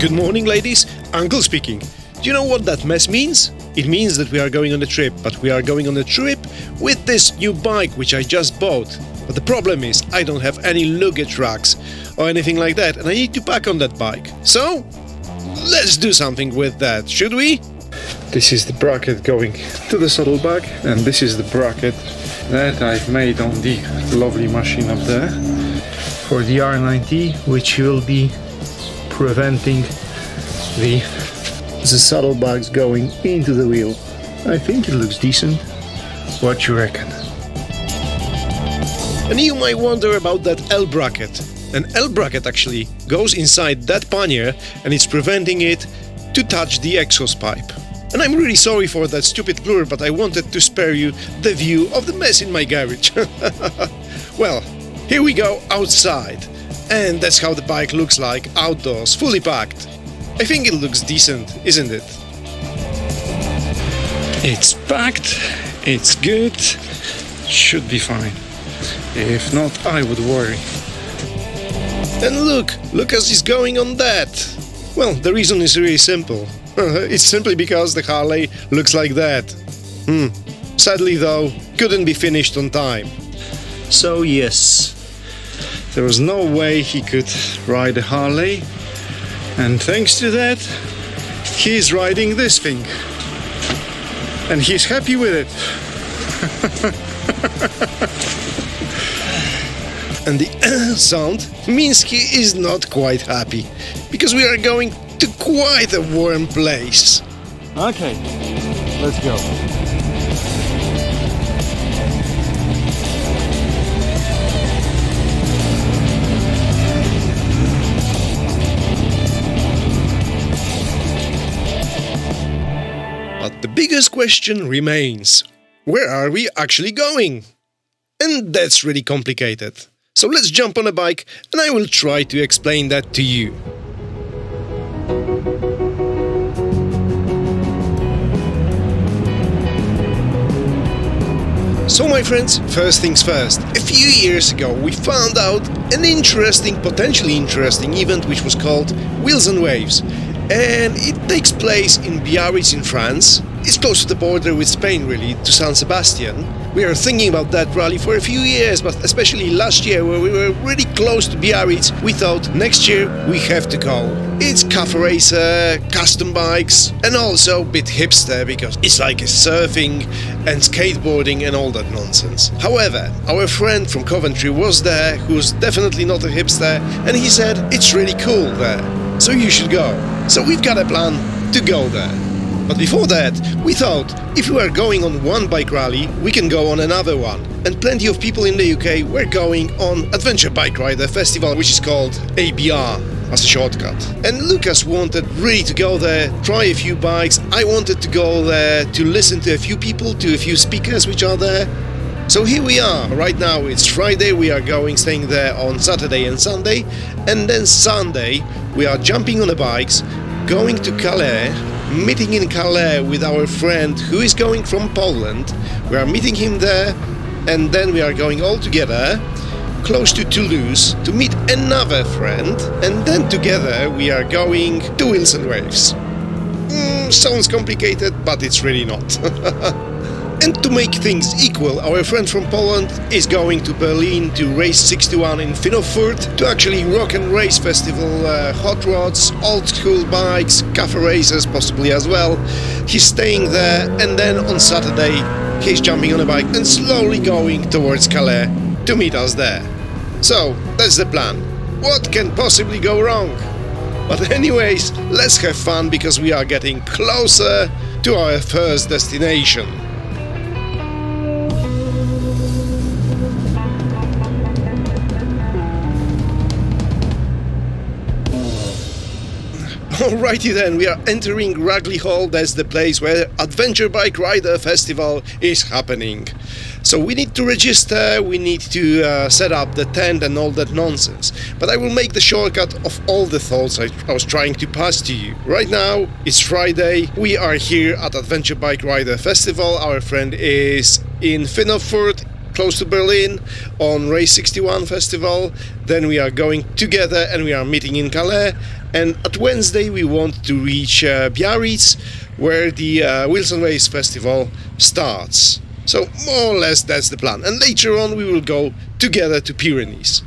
Good morning, ladies. Uncle speaking. Do you know what that mess means? It means that we are going on a trip, but we are going on a trip with this new bike which I just bought. But the problem is I don't have any luggage racks or anything like that, and I need to pack on that bike. So, let's do something with that, should we? This is the bracket going to the saddlebag, and this is the bracket that I've made on the lovely machine up there for the R90, which will be preventing the saddlebags going into the wheel. I think it looks decent. What you reckon? And you might wonder about that L bracket. An L bracket actually goes inside that pannier and it's preventing it to touch the exhaust pipe. And I'm really sorry for that stupid blur, but I wanted to spare you the view of the mess in my garage. Well, here we go outside. And that's how the bike looks like outdoors, fully packed. I think it looks decent, isn't it? It's packed, it's good, should be fine. If not, I would worry. And look is going on that. Well, the reason is really simple. It's simply because the Harley looks like that. Sadly though, couldn't be finished on time. So yes, there was no way he could ride a Harley, and thanks to that, he's riding this thing. And he's happy with it. And the sound means he is not quite happy, because we are going to quite a warm place. Okay, let's go. But the biggest question remains, where are we actually going? And that's really complicated. So let's jump on a bike and I will try to explain that to you. So my friends, first things first. A few years ago we found out an potentially interesting event which was called Wheels and Waves. And it takes place in Biarritz in France. It's close to the border with Spain really, to San Sebastian. We are thinking about that rally for a few years, but especially last year where we were really close to Biarritz, we thought next year we have to go. It's cafe racer, custom bikes, and also a bit hipster because it's like surfing and skateboarding and all that nonsense. However, our friend from Coventry was there, who's definitely not a hipster, and he said it's really cool there, so you should go. So we've got a plan to go there. But before that, we thought if we are going on one bike rally, we can go on another one. And plenty of people in the UK were going on Adventure Bike Rider Festival, which is called ABR as a shortcut. And Lucas wanted really to go there, try a few bikes. I wanted to go there to listen to a few people, to a few speakers which are there. So here we are. Right now it's Friday, we are staying there on Saturday and Sunday. And then Sunday, we are jumping on the bikes, going to Calais, meeting in Calais with our friend who is going from Poland. We are meeting him there, and then we are going all together close to Toulouse to meet another friend, and then together we are going to Wheels and Waves. Sounds complicated, but it's really not. And to make things equal, our friend from Poland is going to Berlin to Race 61 in Frankfurt to actually rock and race festival, hot rods, old school bikes, cafe racers possibly as well. He's staying there, and then on Saturday he's jumping on a bike and slowly going towards Calais to meet us there. So that's the plan. What can possibly go wrong? But anyways, let's have fun because we are getting closer to our first destination. Alrighty then, we are entering Ragley Hall. That's the place where Adventure Bike Rider Festival is happening. So we need to register, we need to set up the tent and all that nonsense. But I will make the shortcut of all the thoughts I was trying to pass to you. Right now, it's Friday, we are here at Adventure Bike Rider Festival. Our friend is in Frankfurt, close to Berlin, on Race 61 festival. Then we are going together and we are meeting in Calais. and at Wednesday we want to reach Biarritz, where the Wheels and Waves festival starts. So more or less that's the plan, and later on we will go together to Pyrenees.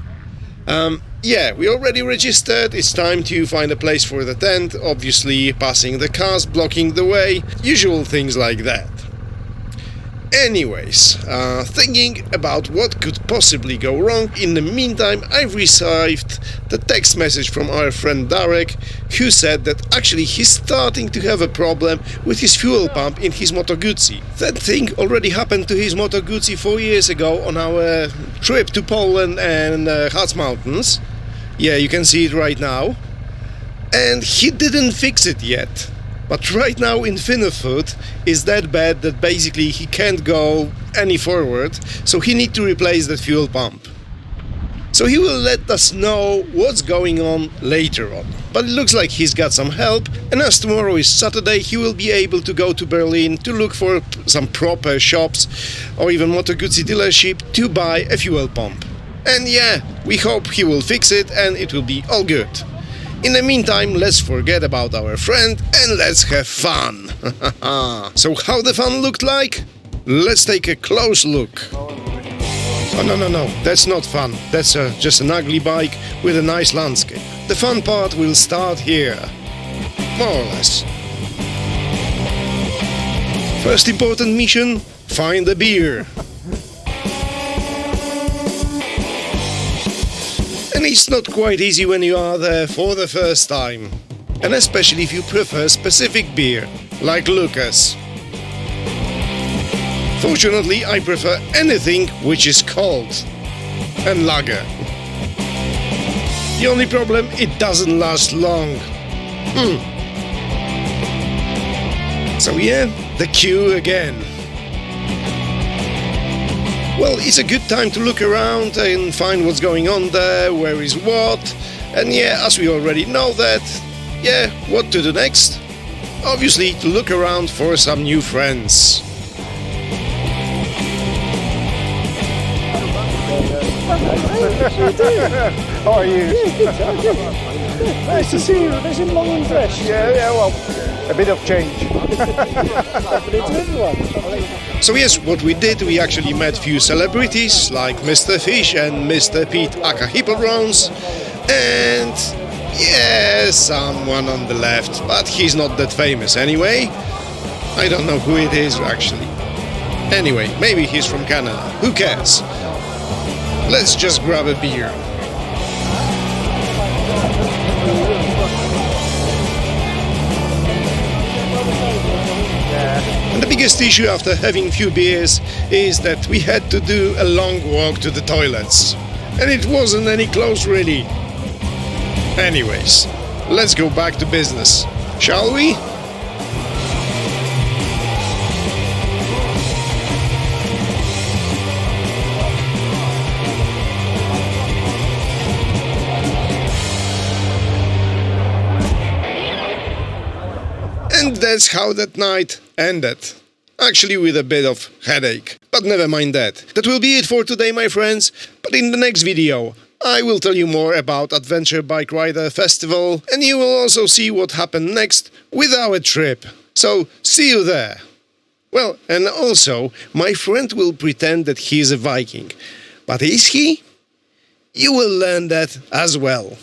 Yeah, we already registered. It's time to find a place for the tent, obviously passing the cars, blocking the way, usual things like that. Anyways, thinking about what could possibly go wrong, in the meantime I've received the text message from our friend Darek, who said that actually he's starting to have a problem with his fuel pump in his Moto Guzzi. That thing already happened to his Moto Guzzi 4 years ago on our trip to Poland and Harz Mountains. Yeah, you can see it right now. And he didn't fix it yet. But right now in Finnefoot is that bad that basically he can't go any forward, so he needs to replace that fuel pump. So he will let us know what's going on later on. But it looks like he's got some help, and as tomorrow is Saturday, he will be able to go to Berlin to look for some proper shops or even Moto Guzzi dealership to buy a fuel pump. And yeah, we hope he will fix it and it will be all good. In the meantime, let's forget about our friend and let's have fun. So how the fun looked like? Let's take a close look. Oh, no, that's not fun. That's just an ugly bike with a nice landscape. The fun part will start here. More or less. First important mission, find the beer. And it's not quite easy when you are there for the first time. And especially if you prefer specific beer, like Lucas. Fortunately, I prefer anything which is cold. And lager. The only problem, it doesn't last long. So yeah, the queue again. Well, it's a good time to look around and find what's going on there, where is what. And yeah, as we already know that, yeah, what to do next? Obviously, to look around for some new friends. How are you? Nice to see you. Nice and long and fresh. Yeah, well, a bit of change. So yes, what we did, we actually met few celebrities like Mr. Fish and Mr. Pete aka Hippodromes, and yeah, someone on the left, but he's not that famous anyway. I don't know who it is actually. Anyway, maybe he's from Canada, who cares? Let's just grab a beer. And the biggest issue after having few beers is that we had to do a long walk to the toilets. And it wasn't any close really. Anyways, let's go back to business, shall we? And that's how that night ended. Actually with a bit of headache. But never mind that. That will be it for today, my friends. But in the next video, I will tell you more about Adventure Bike Rider Festival, and you will also see what happened next with our trip. So, see you there. Well, and also, my friend will pretend that he is a Viking. But is he? You will learn that as well.